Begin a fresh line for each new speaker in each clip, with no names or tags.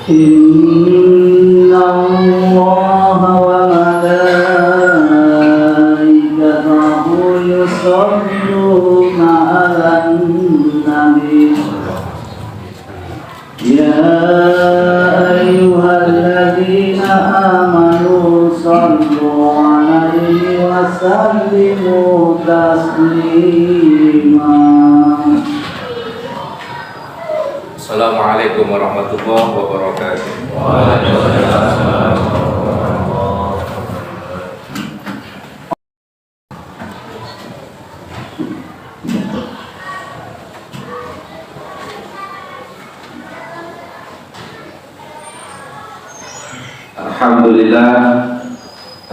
إن الله وملائكته يصلون على النبي يا أيها الذين آمنوا صلوا عليه وسلموا تسليما.
Assalamualaikum warahmatullahi wabarakatuh.
Waalaikumsalam.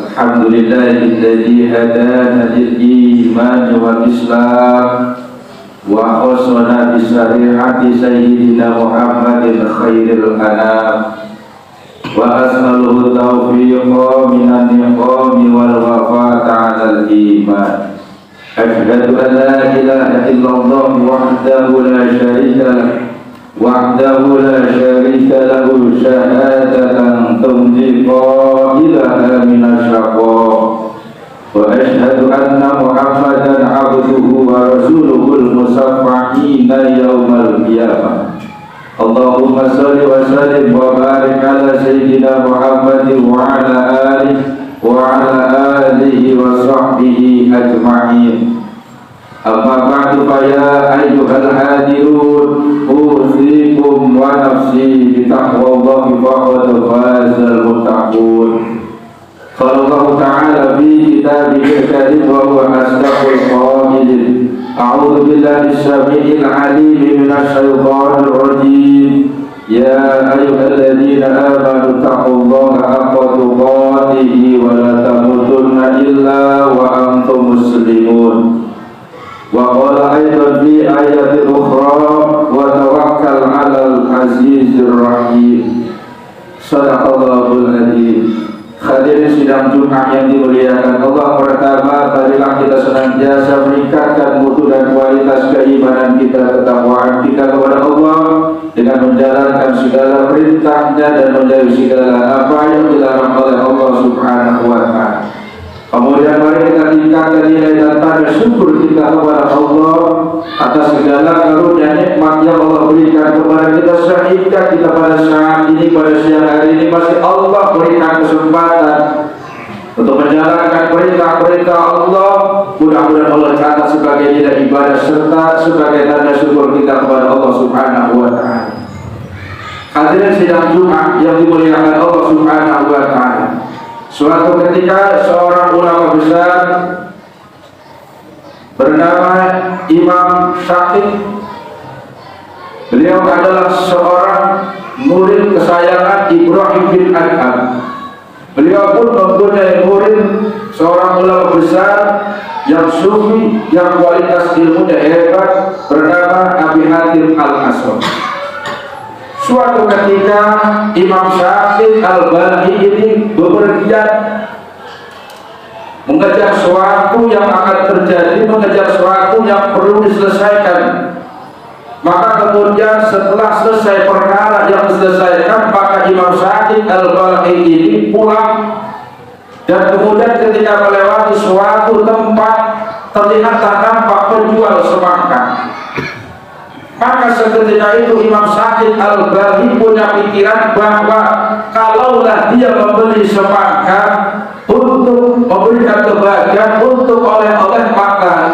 Alhamdulillahilladzi hadana lil-iman wal islam wa khosana bi syariati sayyidina Muhammadin khairil anam wa as'aluhu taufiqa minan niqami wal wafata 'alal iman. Asyhadu an la ilaha illallah wahdahu la syarika lahu syahadatan tumdi qailaha minasyaqa wa asyhadu anna Muhammadan abduhu wa rasuluhul musaffahina yaumal qiyamah. Allahumma shalli wa sallim wa barik ala sayyidina Muhammadin wa ala alihi wa sahbihi ajma'in. Amma ba'du fa ya ayyuhal hadirun usikum wa nafsi bi taqwallahi faqad fazal muttaqun. Qala Allah ta'ala fi kitabihil karim wa huwa asdaqul qailin. A'udzu billahi as-sami'il 'alim minasy syaithanir rajim. Ya ayyuhalladzina amanu taqullaha haqqa tuqatih wa la tamutunna illa wa antum muslimun. Wa qala aidan fi ayatin ukhra wa tawakkal 'alal 'azizir rahim. Shadaqallahul adzim. Hadirin sidang Jumat yang dimuliakan Allah, pertama marilah kita senantiasa meningkatkan mutu dan kualitas keimanan kita, ketakwaan kita kepada Allah dengan menjalankan segala perintahnya dan menjauhi segala apa yang dilarang oleh Allah Subhanahu wa ta'ala. Kemudian mari kita tingkatkan nilai dan tanda syukur kita kepada Allah atas segala karunia nikmat yang Allah berikan kepada kita, sehingga kita pada saat ini, pada siang hari ini masih Allah berikan kesempatan untuk menjalankan perintah-perintah Allah. Mudah-mudahan Allah catat sebagai nilai ibadah serta sebagai tanda syukur kita kepada Allah Subhanahu wa ta'ala. Hadirin sidang Jumat yang dimuliakan Allah Subhanahu wa ta'ala, suatu ketika seorang ulama besar bernama Imam Syafi'i, beliau adalah seorang murid kesayangan Ibrahim bin Adham. Beliau pun mempunyai murid seorang ulama besar yang sufi, yang kualitas ilmunya hebat, bernama Abi Hatim Al-Asram. Suatu ketika Imam Syafi'i Al-Balkhi ini bepergian mengejar sesuatu yang akan terjadi, mengejar sesuatu yang perlu diselesaikan. Maka kemudian setelah selesai perkara yang diselesaikan, maka Imam Syafi'i Al-Balkhi ini pulang, dan kemudian ketika melewati suatu tempat terlihat tampak penjual semangka. Maka seketika itu Imam Syafi'i Al-Balkhi punya pikiran bahwa kalaulah dia membeli semangka untuk memberikan kebahagiaan untuk oleh-oleh, maka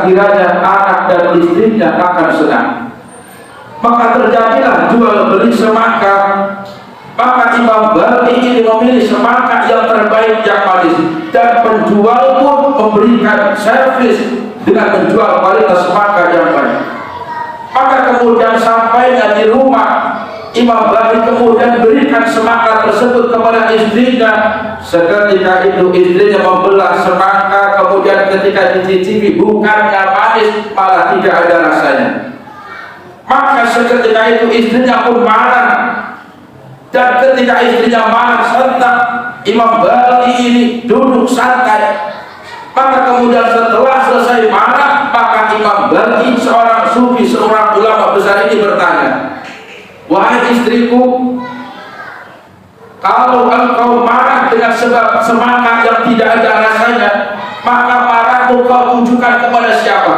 kiranya anak dan istrinya akan senang. Maka terjadilah jual beli semangka. Maka Imam Balkhi ini memilih semangka yang terbaik, yang manis, dan penjual pun memberikan servis dengan menjual kualitas semangka yang baik. Maka kemudian sampainya di rumah, Imam Balkhi kemudian berikan semangka tersebut kepada istrinya. Seketika itu istrinya membelah semangka, kemudian ketika dicicipi bukannya manis, malah tidak ada rasanya. Maka seketika itu istrinya pun marah, dan ketika istrinya marah sentak, Imam Balkhi ini duduk santai. Maka kemudian setelah selesai marah, maka Imam Balkhi, seorang sufi, seorang ulama besar ini bertanya, "Wahai istriku, Kalau engkau marah dengan sebab semangat yang tidak ada rasanya, maka marahmu kau tujukan kepada siapa?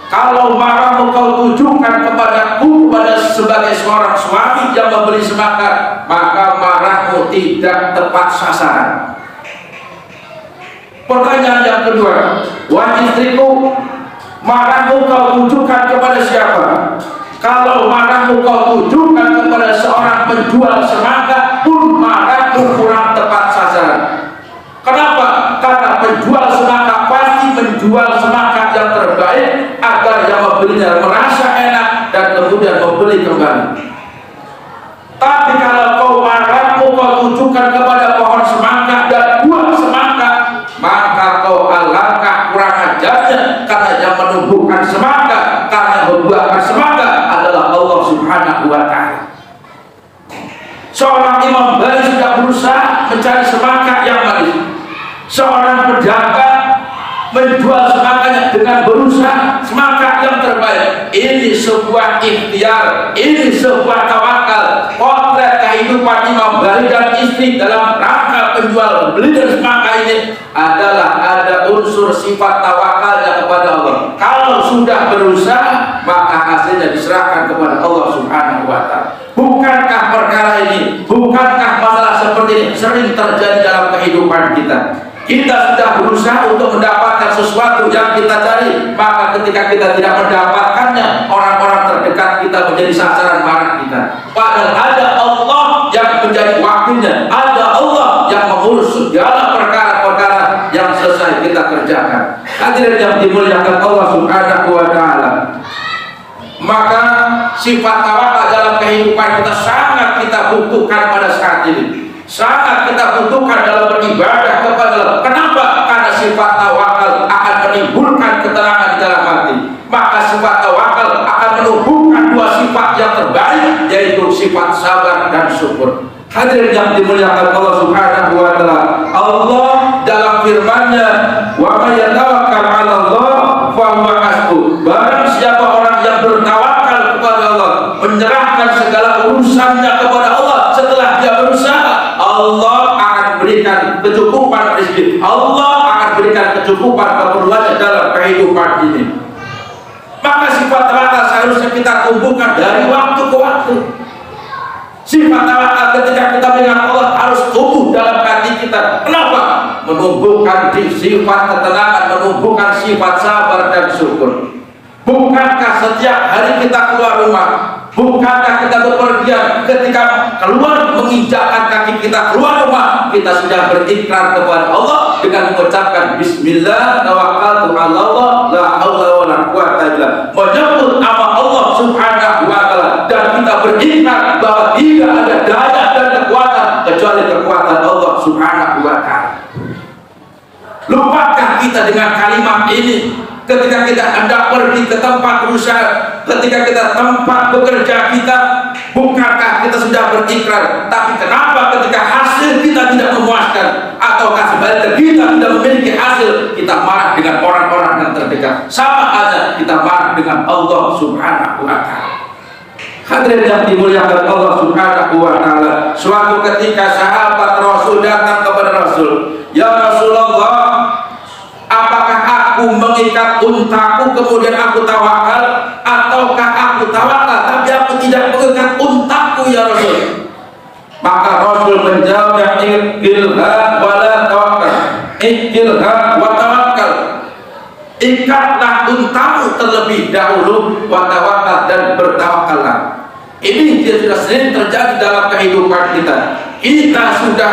Kalau marahmu kau tujukan kepadaku, kepada sebagai seorang suami yang memberi semangat, maka marahmu tidak tepat sasaran. Pertanyaan yang kedua, wahai istriku, marahmu kau tujukan kepada siapa? Kalau marahmu kau tujukan kepada seorang penjual semangka pun marahmu kurang tepat sasaran. Kenapa? Karena penjual semangka pasti menjual semangka yang terbaik agar yang membelinya merasa enak dan kemudian membeli kembali. Tapi kalau kau marahmu kau tujukan kepada pohon semangka dan buah semangka, maka kau alangkah kurang ajarnya, karena yang menumbuhkan semangka, karena membuahkan semangka adalah Allah Subhanahu wa Ta'ala. Seorang imam bali sudah berusaha mencari semangka yang manis. Seorang pedagang menjual semangkanya dengan berusaha semangka yang terbaik. Ini sebuah ikhtiar, ini sebuah tawakal. Potret kehidupan imam bali dan istri dalam rangka penjual beli dan semangka ini adalah ada unsur sifat tawakalnya kepada Allah. Kalau sudah berusaha, maka hasilnya diserahkan kepada Allah Subhanahu wa Ta'ala. Bukankah perkara ini, bukankah masalah seperti ini sering terjadi dalam kehidupan kita? Kita sudah berusaha untuk mendapatkan sesuatu yang kita cari, maka ketika kita tidak mendapatkannya, orang-orang terdekat kita menjadi sasaran marah kita. Padahal ada Allah yang menjadi wakilnya, ada Allah yang mengurus segala perkara-perkara yang selesai kita kerjakan. Hadirin yang dimuliakan Allah Subhanahu wa Ta'ala, maka sifat tawakal dalam kehidupan kita sangat kita butuhkan pada saat ini. Sangat kita butuhkan dalam beribadah kepada Allah. Kenapa? Karena sifat tawakal akan menimbulkan ketenangan di dalam hati. Maka sifat tawakal akan menumbuhkan dua sifat yang terbaik, yaitu sifat sabar dan syukur. Hadirin yang dimuliakan Allah Subhanahu wa Ta'ala, Allah dalam firman-Nya, "Wa may yatawakkal 'ala Allah fa huwa hasbuh." Barang siapa orang yang bertawakal kepada Allah, menyerahkan segala urusannya kepada Allah, setelah dia berusaha, Allah akan berikan kecukupan rezeki. Allah akan berikan kecukupan keperluannya dalam kehidupan ini. Maka sifat tawakal seharusnya kita tumbuhkan dari waktu ke waktu. Sifat tawakal ketika kita mengingat Allah harus tumbuh dalam hati kita. Kenapa? Menumbuhkan sifat ketenangan, menumbuhkan sifat sabar dan syukur. Bukankah setiap hari kita keluar rumah, bukankah kita bepergian, ketika keluar menginjakkan kaki kita keluar rumah, kita sudah berikrar kepada Allah dengan mengucapkan Bismillah tawakkaltu 'ala Allah la haula wala quwwata illa billah, menyebut nama Allah Subhanahu wa Ta'ala, dan kita berikrar bahwa tidak ada daya dan kekuatan kecuali kekuatan Allah Subhanahu wa Ta'ala. Lupakah kita dengan kalimat ini ketika kita hendak pergi ke tempat berusaha, ketika kita tempat bekerja kita? Bukankah kita sudah berikrar? Tapi kenapa ketika hasil kita tidak memuaskan, ataukah sebaliknya kita tidak memiliki hasil, kita marah dengan orang-orang yang terdekat? Sama aja kita marah dengan Allah Subhanahu wa Ta'ala. Hadirin yang dimuliakan Allah Subhanahu wa Ta'ala, suatu ketika sahabat Rasul datang kepada Rasul, "Ya Rasulullah, apakah aku mengikat untaku kemudian aku tawakal, ataukah aku tawakal tapi aku tidak mengikat untaku ya Rasul?" Maka Rasul menjawab, "Iqilha wala tawakkal." Iqilha wa tawakkal. Ikatlah untamu terlebih dahulu, wa tawakkal, dan bertawakallah. Ini dia sudah sering terjadi dalam kehidupan kita. Kita sudah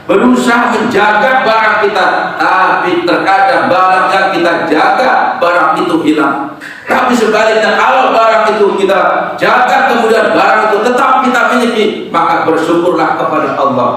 berusaha menjaga barang kita, tapi terkadang barang yang kita jaga, barang itu hilang. Tapi sebaliknya, kalau barang itu kita jaga kemudian barang itu tetap kita miliki, maka bersyukurlah kepada Allah.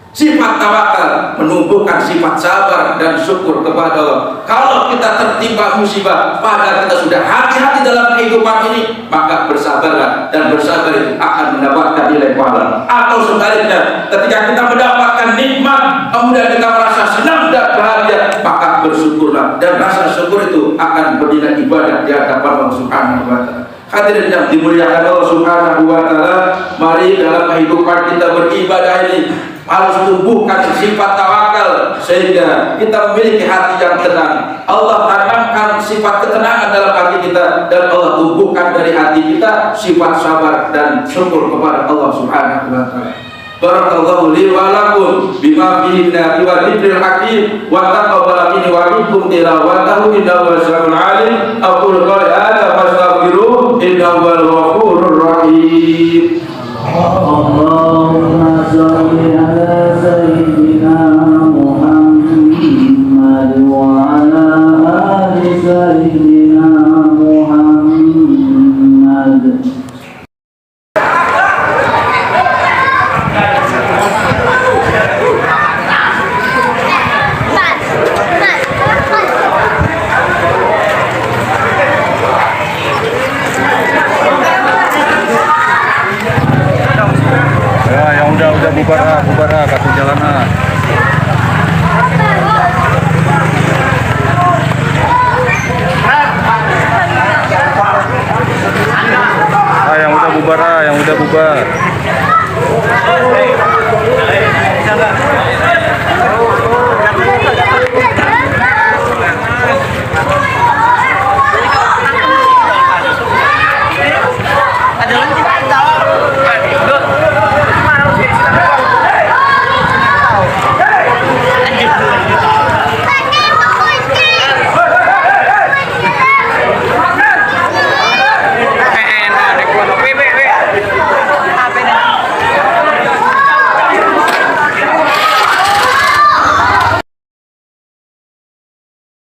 Sifat tawakal menumbuhkan sifat sabar dan syukur kepada Allah. Kalau kita tertimpa musibah, padahal kita sudah hati-hati dalam kehidupan ini, maka bersabarlah, dan bersabar itu akan mendapatkan nilai pahala. Atau sebaliknya, ketika kita mendapatkan nikmat, kemudian kita merasa senang dan bahagia, maka bersyukurlah, dan rasa syukur itu akan bernilai ibadah di hadapan Allah Subhanahu wa Ta'ala. Hadirin yang dimuliakan Allah Subhanahu wa taala, mari dalam kehidupan kita beribadah ini harus tumbuhkan sifat tawakal sehingga kita memiliki hati yang tenang. Allah tanamkan sifat ketenangan dalam hati kita dan Allah tumbuhkan dari hati kita sifat sabar dan syukur kepada Allah Subhanahu wa taala. Barakallahu li wa lakum bima fihi min ayati wa dzikril hakim wa taqabbal minni wa minkum tilawatahu innahu wasami'ul alim. Aqulu qawli hadza fastaghfiruhu innahu huwal ghafurur rahim.